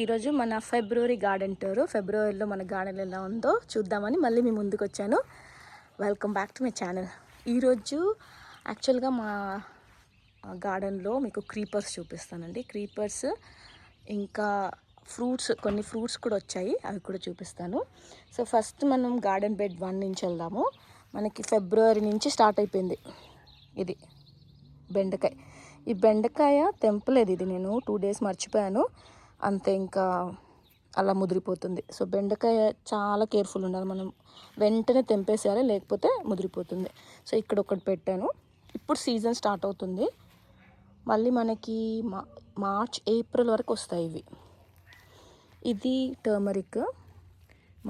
ఈరోజు మన ఫిబ్రవరి garden tour. ఫిబ్రవరిలో మన గార్డెన్ ఎలా ఉందో చూద్దామని మళ్ళీ మీ ముందుకు వచ్చాను. Welcome back to my channel. ఈరోజు యాక్చువల్గా మా గార్డెన్లో మీకు క్రీపర్స్ చూపిస్తానండి. క్రీపర్స్ ఇంకా కొన్ని ఫ్రూట్స్ కూడా వచ్చాయి, అవి కూడా చూపిస్తాను. సో ఫస్ట్ మనం గార్డెన్ బెడ్ 1 నుంచి వెళ్దాము. మనకి ఫిబ్రవరి నుంచి స్టార్ట్ అయిపోయింది. ఇది బెండకాయ. ఈ బెండకాయ తెంపలేదు, ఇది నేను 2 days మర్చిపోయాను, అంతే ఇంకా అలా ముదిరిపోతుంది. సో బెండకాయ చాలా కేర్ఫుల్ ఉండాలి, మనం వెంటనే తెంపేసేయాలి, లేకపోతే ముదిరిపోతుంది. సో ఇక్కడ ఒకటి పెట్టాను. ఇప్పుడు సీజన్ స్టార్ట్ అవుతుంది, మళ్ళీ మనకి మార్చ్ ఏప్రిల్ వరకు వస్తాయి ఇవి. ఇది టర్మరిక్,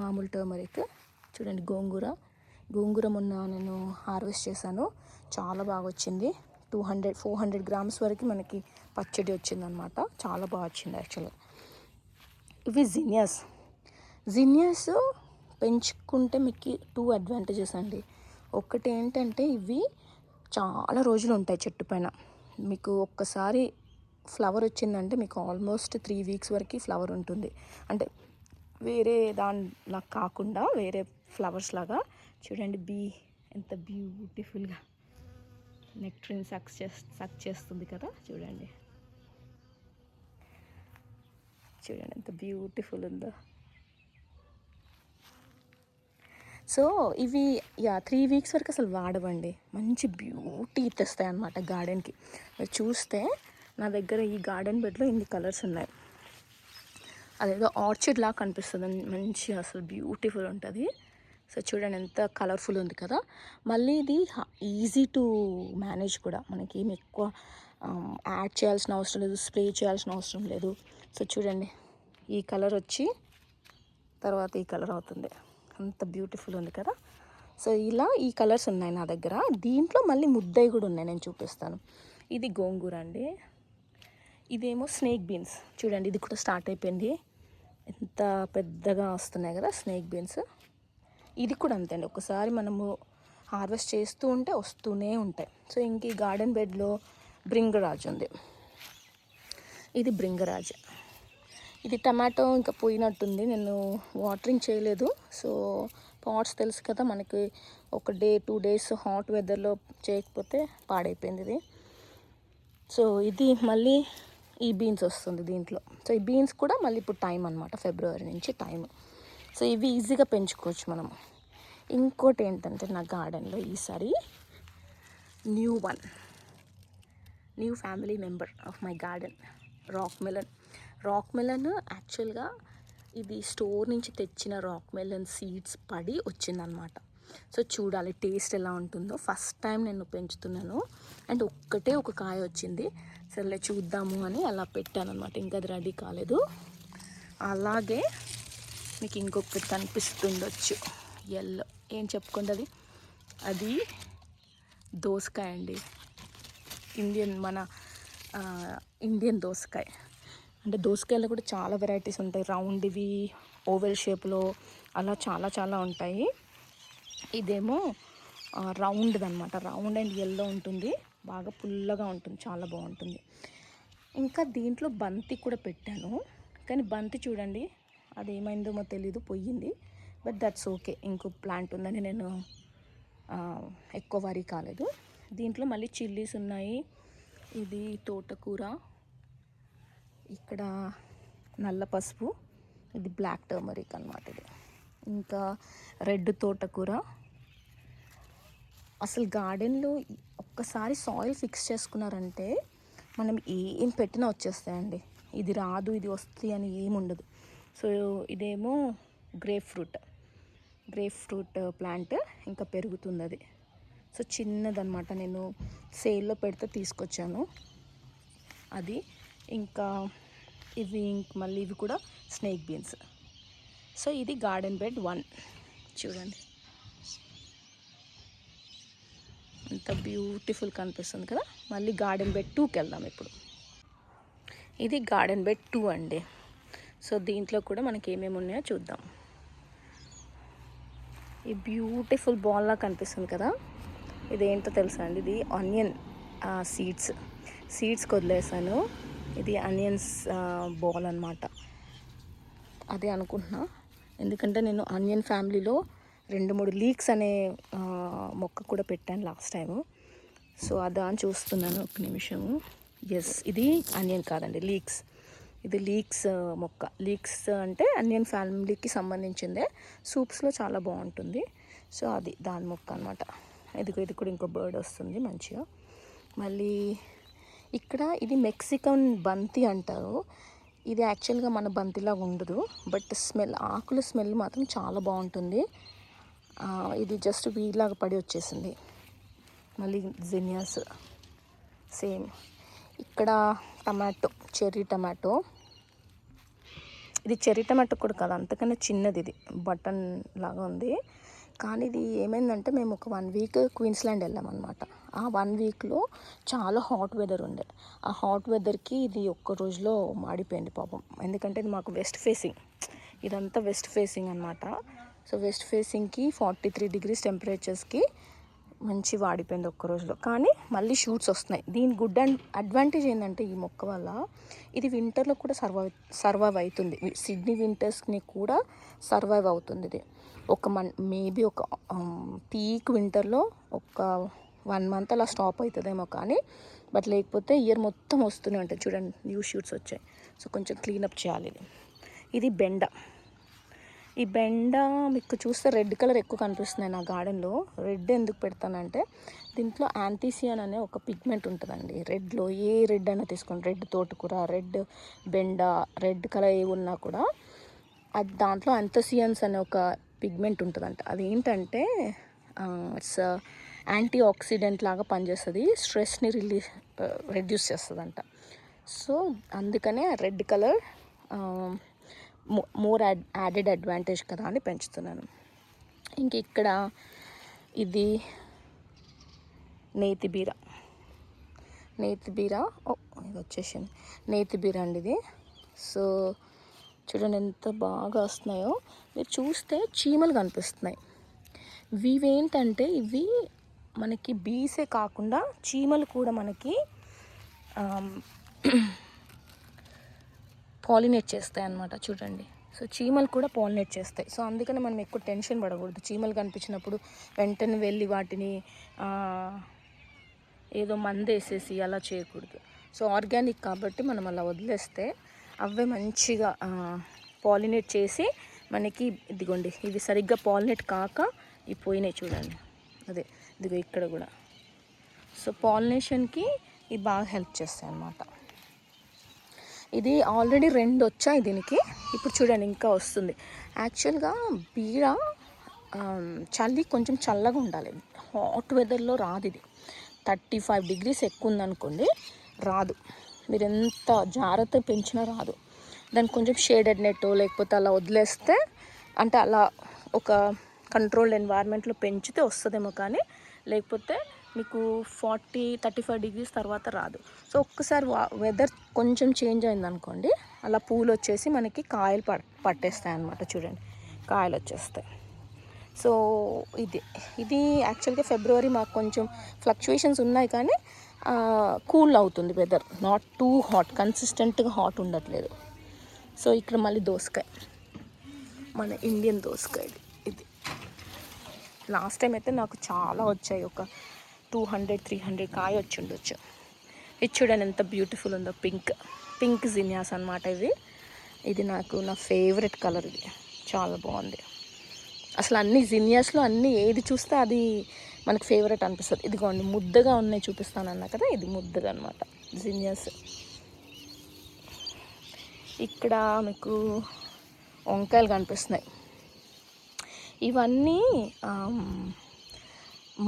మామూలు టర్మరిక్. చూడండి, గోంగూర మొన్న నేను హార్వెస్ట్ చేశాను, చాలా బాగా వచ్చింది. 400 grams వరకు మనకి పచ్చడి వచ్చిందనమాట, చాలా బాగా వచ్చింది యాక్చువల్గా. ఇవి జినియాస్ పెంచుకుంటే మీకు 2 advantages అండి. ఒకటి ఏంటంటే ఇవి చాలా రోజులు ఉంటాయి చెట్టు పైన. మీకు ఒక్కసారి ఫ్లవర్ వచ్చిందంటే మీకు ఆల్మోస్ట్ 3 weeks వరకు ఫ్లవర్ ఉంటుంది. అంటే వేరే దానిలా కాకుండా వేరే ఫ్లవర్స్ లాగా. చూడండి ఎంత బ్యూటిఫుల్గా నెక్టరిన్ సక్ చేస్తుంది కదా. చూడండి ఎంత బ్యూటిఫుల్ ఉందో. సో ఇవి 3 weeks వరకు అసలు వాడవండి, మంచి బ్యూటీ తెస్తాయి అన్నమాట గార్డెన్కి. మీరు చూస్తే నా దగ్గర ఈ గార్డెన్ బెడ్లో ఇన్ని కలర్స్ ఉన్నాయి. అదేదో ఆర్చిడ్ లాగా కనిపిస్తుంది, మంచి అసలు బ్యూటిఫుల్ ఉంటుంది. సో చూడండి ఎంత కలర్ఫుల్ ఉంది కదా. మళ్ళీ ఇది ఈజీ టు మేనేజ్ కూడా, మనకి ఏమి ఎక్కువ యాడ్ చేయాల్సిన అవసరం లేదు, స్ప్రే చేయాల్సిన అవసరం లేదు. సో చూడండి, ఈ కలర్ వచ్చి తర్వాత ఈ కలర్ అవుతుంది, అంత బ్యూటిఫుల్ ఉంది కదా. సో ఇలా ఈ కలర్స్ ఉన్నాయి నా దగ్గర. దీంట్లో మళ్ళీ ముద్దయి కూడా ఉన్నాయి, నేను చూపిస్తాను. ఇది గోంగూర అండి, ఇదేమో స్నేక్ బీన్స్. చూడండి ఇది కూడా స్టార్ట్ అయిపోయింది, ఎంత పెద్దగా వస్తున్నాయి కదా స్నేక్ బీన్స్. ఇది కూడా అంతే అండి, ఒకసారి మనము హార్వెస్ట్ చేస్తూ ఉంటే వస్తూనే ఉంటాయి. సో ఇంక ఈ గార్డెన్ బెడ్లో భృంగరాజ్ ఉంది. ఇది భృంగరాజ్. ఇది టమాటో ఇంకా పోయినట్టుంది, నేను వాటరింగ్ చేయలేదు. సో పాట్స్ తెలుసు కదా మనకి, 1 day 2 days హాట్ వెదర్లో చేయకపోతే పాడైపోయింది ఇది. సో ఇది మళ్ళీ ఈ బీన్స్ వస్తుంది దీంట్లో. సో ఈ బీన్స్ కూడా మళ్ళీ ఇప్పుడు టైం అనమాట, ఫిబ్రవరి నుంచి టైం. సో ఇవి ఈజీగా పెంచుకోవచ్చు మనం. ఇంకోటి ఏంటంటే నా గార్డెన్లో ఈసారి new family member of my garden, rock melon. యాక్చువల్గా ఇది స్టోర్ నుంచి తెచ్చిన రాక్ మెలన్ సీడ్స్ పడి వచ్చిందనమాట. సో చూడాలి టేస్ట్ ఎలా ఉంటుందో. ఫస్ట్ టైం నేను పెంచుతున్నాను, అండ్ ఒక కాయ వచ్చింది. సరే చూద్దాము అని అలా పెట్టాను అనమాట, ఇంకా అది రెడీ కాలేదు. అలాగే మీకు ఇంకొకటి కనిపిస్తుండొచ్చు, ఎల్లో. ఏం చెప్పుకుంటుంది అది దోసకాయ అండి, ఇండియన్ దోసకాయ. అంటే దోసకాయలో కూడా చాలా వెరైటీస్ ఉంటాయి, రౌండ్ ఇవి, ఓవెల్ షేప్లో, అలా చాలా ఉంటాయి. ఇదేమో రౌండ్ది అనమాట, రౌండ్ అండ్ ఎల్లో ఉంటుంది, బాగా పుల్లగా ఉంటుంది, చాలా బాగుంటుంది. ఇంకా దీంట్లో బంతి కూడా పెట్టాను, కానీ బంతి చూడండి అది ఏమైందో తెలీదు, పోయింది. బట్ దట్స్ ఓకే, ఇంకో ప్లాంట్ ఉందని నేను ఎక్కువ వరి కాలేదు. దీంట్లో మళ్ళీ చిల్లీస్ ఉన్నాయి, ఇది తోటకూర, ఇక్కడ నల్ల పసుపు, ఇది బ్లాక్ టర్మరిక్ అనమాట ఇది, ఇంకా రెడ్ తోటకూర. అసలు గార్డెన్లో ఒక్కసారి సాయిల్ ఫిక్స్ చేసుకున్నారంటే మనం ఏం పెట్టినా వచ్చేస్తాయండి. ఇది రాదు ఇది వస్తుంది అని ఏమి ఉండదు. సో ఇదేమో గ్రేప్ ఫ్రూట్ ప్లాంట్, ఇంకా పెరుగుతుంది అది. సో చిన్నదనమాట, నేను సేల్లో పెడితే తీసుకొచ్చాను అది. ఇంకా మళ్ళీ ఇవి కూడా స్నేక్ బీన్స్. సో ఇది గార్డెన్ బెడ్ 1. చూడండి ఎంత బ్యూటిఫుల్ కనిపిస్తుంది కదా. మళ్ళీ గార్డెన్ బెడ్ 2కి వెళ్దాం ఇప్పుడు. ఇది గార్డెన్ బెడ్ 2 అండి. సో దీంట్లో కూడా మనకి ఏమేమి ఉన్నాయో చూద్దాం. ఈ బ్యూటిఫుల్ బాల్లా కనిపిస్తుంది కదా, ఇదేంటో తెలుసా అండి, ఇది ఆనియన్ సీడ్స్కి వదిలేసాను. ఇది ఆనియన్స్ బాల్ అనమాట. అదే అనుకుంటున్నా. ఎందుకంటే నేను ఆనియన్ ఫ్యామిలీలో 2-3 లీక్స్ అనే మొక్క కూడా పెట్టాను లాస్ట్ టైము. సో అదా అని చూస్తున్నాను, ఒక నిమిషము. ఎస్, ఇది ఆనియన్ కాదండి, లీక్స్. ఇది లీక్స్ మొక్క. లీక్స్ అంటే ఆనియన్ ఫ్యామిలీకి సంబంధించిందే, సూప్స్లో చాలా బాగుంటుంది. సో అది దాని మొక్క అనమాట. ఇది కూడా ఇంకో బర్డ్ వస్తుంది మంచిగా. మళ్ళీ ఇక్కడ ఇది మెక్సికన్ బంతి అంటారు. ఇది యాక్చువల్గా మన బంతిలాగా ఉండదు, బట్ స్మెల్, ఆకుల స్మెల్ మాత్రం చాలా బాగుంటుంది. ఇది జస్ట్ వీలాగా పడి వచ్చేసింది. మళ్ళీ జినియాస్ సేమ్. ఇక్కడ టమాటో, చెర్రీ టమాటో. ఇది చెర్రీ టమాటో కూడా కాదు, అంతకన్నా చిన్నది. ఇది బటన్ లాగా ఉంది. కానీ ఇది ఏమైందంటే మేము ఒక 1 వీక్ క్వీన్స్లాండ్ వెళ్ళామన్నమాట. ఆ 1 వీక్లో చాలా హాట్ వెదర్ ఉండే. ఆ హాట్ వెదర్కి ఇది ఒక్క రోజులో మాడిపోయింది పాపం. ఎందుకంటే ఇది మాకు వెస్ట్ ఫేసింగ్, ఇదంతా వెస్ట్ ఫేసింగ్ అనమాట. సో వెస్ట్ ఫేసింగ్కి 43 degrees టెంపరేచర్స్కి మంచి వాడిపోయింది ఒక్క రోజులో. కానీ మళ్ళీ షూట్స్ వస్తున్నాయి. దీని గుడ్ అండ్ అడ్వాంటేజ్ ఏంటంటే ఈ మొక్క వల్ల ఇది వింటర్లో కూడా సర్వైవ్ అవుతుంది. సిడ్నీ వింటర్స్ని కూడా సర్వైవ్ అవుతుంది. ఇది ఒక మేబీ ఒక పీక్ వింటర్లో ఒక 1 month అలా స్టాప్ అవుతుందేమో, కానీ బట్ లేకపోతే ఇయర్ మొత్తం వస్తూనే ఉంటాయి. చూడండి, న్యూ షూట్స్ వచ్చాయి. సో కొంచెం క్లీనప్ చేయాలి. ఇది బెండ. ఈ బెండ మీకు చూస్తే రెడ్ కలర్ ఎక్కువ కనిపిస్తున్నాయి నా గార్డెన్లో. రెడ్ ఎందుకు పెడతానంటే దీంట్లో యాంథీసియన్ అనే ఒక పిగ్మెంట్ ఉంటుందండి రెడ్లో. ఏ రెడ్ అయినా తీసుకోండి, రెడ్ తోటకూర, రెడ్ బెండ, రెడ్ కలర్ ఏ ఉన్నా కూడా అది దాంట్లో యాంథోసియన్స్ అనే ఒక పిగ్మెంట్ ఉంటుందంట. అది ఏంటంటే ఇట్స్ యాంటీ ఆక్సిడెంట్ లాగా పనిచేస్తుంది, స్ట్రెస్ని రెడ్యూస్ చేస్తుందంట. సో అందుకనే red colour more added advantage కదా అని పెంచుతున్నాను. ఇంక ఇక్కడ ఇది నేతిబీర. ఇది వచ్చేసింది నేతిబీర అండి ఇది. సో చూడండి ఎంత బాగా వస్తున్నాయో. మీరు చూస్తే చీమలు కనిపిస్తున్నాయి. ఇవేంటంటే ఇవి మనకి బీసే కాకుండా చీమలు కూడా మనకి పాలినేట్ చేస్తాయి అన్నమాట. చూడండి, సో చీమలు కూడా పాలినేట్ చేస్తాయి. సో అందుకని మనం ఎక్కువ టెన్షన్ పడకూడదు. చీమలు కనిపించినప్పుడు వెంటనే వెళ్ళి వాటిని ఏదో మందేసేసి అలా చేయకూడదు. సో ఆర్గానిక్ కాబట్టి మనం అలా వదిలేస్తే అవే మంచిగా పాలినేట్ చేసి మనకి, ఇదిగోండి ఇవి సరిగ్గా పాలినేట్ కాక ఇవి పోయినాయి చూడండి. అదే ఇదిగో ఇక్కడ కూడా. సో పాలినేషన్కి ఇవి బాగా హెల్ప్ చేస్తాయి అన్నమాట. ఇది ఆల్రెడీ 2 వచ్చాయి దీనికి. ఇప్పుడు చూడండి ఇంకా వస్తుంది. యాక్చువల్గా బీర చలి కొంచెం చల్లగా ఉండాలి, హాట్ వెదర్లో రాదు. ఇది 35 degrees ఎక్కువ ఉందనుకోండి రాదు. మీరు ఎంత జాగ్రత్త పెంచినా రాదు. దానికి కొంచెం షేడెడ్ నెట్ లేకపోతే అలా వదిలేస్తే, అంటే అలా ఒక కంట్రోల్డ్ ఎన్వైర్న్మెంట్లో పెంచితే వస్తుందేమో, కానీ లేకపోతే మీకు 35 degrees తర్వాత రాదు. సో ఒక్కసారి వెదర్ కొంచెం చేంజ్ అయిందనుకోండి, అలా పూలు వచ్చేసి మనకి కాయలు పట్టేస్తాయి అన్నమాట. చూడండి, కాయలు వచ్చేస్తాయి. సో ఇది యాక్చువల్గా ఫిబ్రవరి మాకు కొంచెం ఫ్లక్చుయేషన్స్ ఉన్నాయి, కానీ కూల్ అవుతుంది వెదర్, నాట్ టూ హాట్, కన్సిస్టెంట్గా హాట్ ఉండట్లేదు. సో ఇక్కడ మళ్ళీ దోసకాయ, మన ఇండియన్ దోసకాయ. ఇది లాస్ట్ టైం అయితే నాకు చాలా వచ్చాయి, ఒక 200-300 కాయ వచ్చి ఉండొచ్చు. ఇది చూడండి ఎంత బ్యూటిఫుల్ ఉందో, పింక్ జినియాస్ అనమాట. ఇది నాకు నా ఫేవరెట్ కలర్. ఇది చాలా బాగుంది. అసలు అన్ని జినియాస్లో అన్నీ ఏది చూస్తే అది మనకు ఫేవరెట్ అనిపిస్తుంది. ఇదిగోండి ముద్దగా ఉన్నాయి చూపిస్తానన్నా కదా, ఇది ముద్దగా అనమాట జినియాస్. ఇక్కడ మీకు వంకాయలు కనిపిస్తున్నాయి. ఇవన్నీ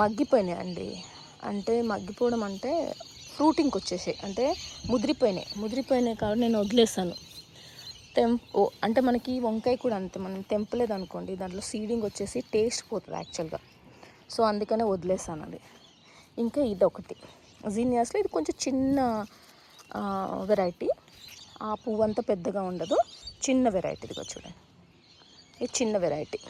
మగ్గిపోయినాయి అండి. అంటే మగ్గిపోవడం అంటే ఫ్రూటింగ్కి వచ్చేసాయి, అంటే ముదిరిపోయినాయి కాబట్టి నేను వదిలేసాను. అంటే మనకి వంకాయ కూడా అంతే, మనం తెంపలేదు అనుకోండి దాంట్లో సీడింగ్ వచ్చేసి టేస్ట్ పోతుంది యాక్చువల్గా. సో అందుకనే వదిలేసాను అది. ఇంకా ఇదొకటి జీనియాస్లో, ఇది కొంచెం చిన్న వెరైటీ. ఆ పువ్వు అంతా పెద్దగా ఉండదు, చిన్న వెరైటీ. ఇదిగో చూడండి, ఇది చిన్న వెరైటీ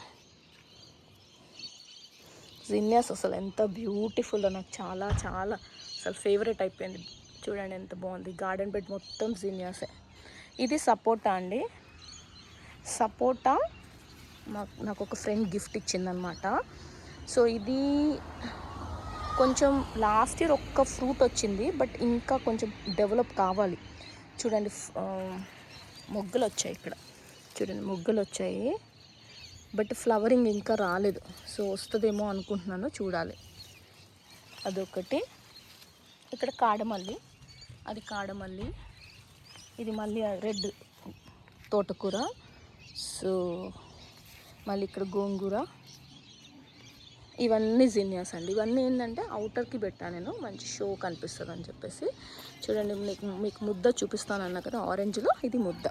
జీనియాస్. అసలు ఎంత బ్యూటిఫుల్, నాకు చాలా చాలా అసలు ఫేవరెట్ అయిపోయింది. చూడండి ఎంత బాగుంది. గార్డెన్ బెడ్ మొత్తం జీనియాసే. ఇది సపోటా అండి. సపోటా నాకు ఒక ఫ్రెండ్ గిఫ్ట్ ఇచ్చిందనమాట. సో ఇది కొంచెం లాస్ట్ ఇయర్ ఒక్క ఫ్రూట్ వచ్చింది, బట్ ఇంకా కొంచెం డెవలప్ కావాలి. చూడండి మొగ్గలు వచ్చాయి ఇక్కడ, చూడండి మొగ్గలు వచ్చాయి, బట్ ఫ్లవరింగ్ ఇంకా రాలేదు. సో వస్తుందేమో అనుకుంటున్నాను, చూడాలి. అదొకటి. ఇక్కడ కాడమల్లి, అది కాడమల్లి, ఇది మళ్ళీ రెడ్ తోటకూర. సో మళ్ళీ ఇక్కడ గోంగూర, ఇవన్నీ జినియాస్ అండి. ఇవన్నీ ఏంటంటే అవుటర్కి పెట్టాను నేను, మంచి షో కనిపిస్తుంది అని చెప్పేసి. చూడండి, మీకు ముద్ద చూపిస్తాను అన్నా కదా, ఆరెంజ్లో ఇది ముద్ద.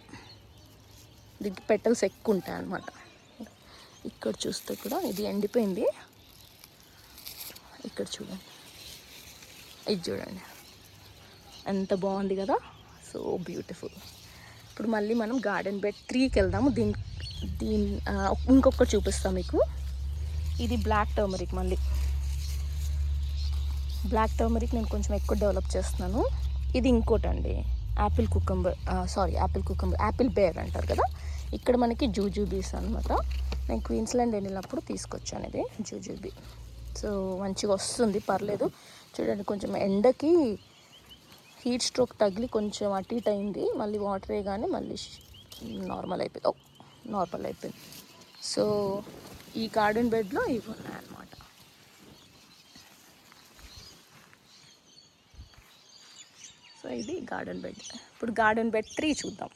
దీనికి పెటల్స్ ఎక్కువ ఉంటాయి అన్నమాట. ఇక్కడ చూస్తే కూడా ఇది ఎండిపోయింది. ఇక్కడ చూడండి, ఇది చూడండి ఎంత బాగుంది కదా, సో బ్యూటిఫుల్. ఇప్పుడు మళ్ళీ మనం గార్డెన్ బెడ్ 3కి వెళ్దాము. దీని ఇంకొకటి చూపిస్తాను మీకు. ఇది బ్లాక్ టర్మరిక్. మళ్ళీ బ్లాక్ టర్మరిక్ నేను కొంచెం ఎక్కువ డెవలప్ చేస్తున్నాను. ఇది ఇంకోటి అండి, యాపిల్ కుకంబర్, యాపిల్ బేర్ అంటారు కదా. ఇక్కడ మనకి జూజూబీస్ అనమాట. నేను క్వీన్స్లాండ్ వెళ్ళినప్పుడు తీసుకొచ్చాను ఇది జూజూబీ. సో మంచిగా వస్తుంది, పర్లేదు. చూడండి, కొంచెం ఎండకి హీట్ స్ట్రోక్ తగిలి కొంచెం అటు ఇటు అయింది. మళ్ళీ వాటర్ వేయగానే మళ్ళీ నార్మల్ అయిపోయింది. సో ఈ గార్డెన్ బెడ్లో ఇవి ఉన్నాయన్నమాట. సో ఇది గార్డెన్ బెడ్. ఇప్పుడు గార్డెన్ బెడ్ 3 చూద్దాం.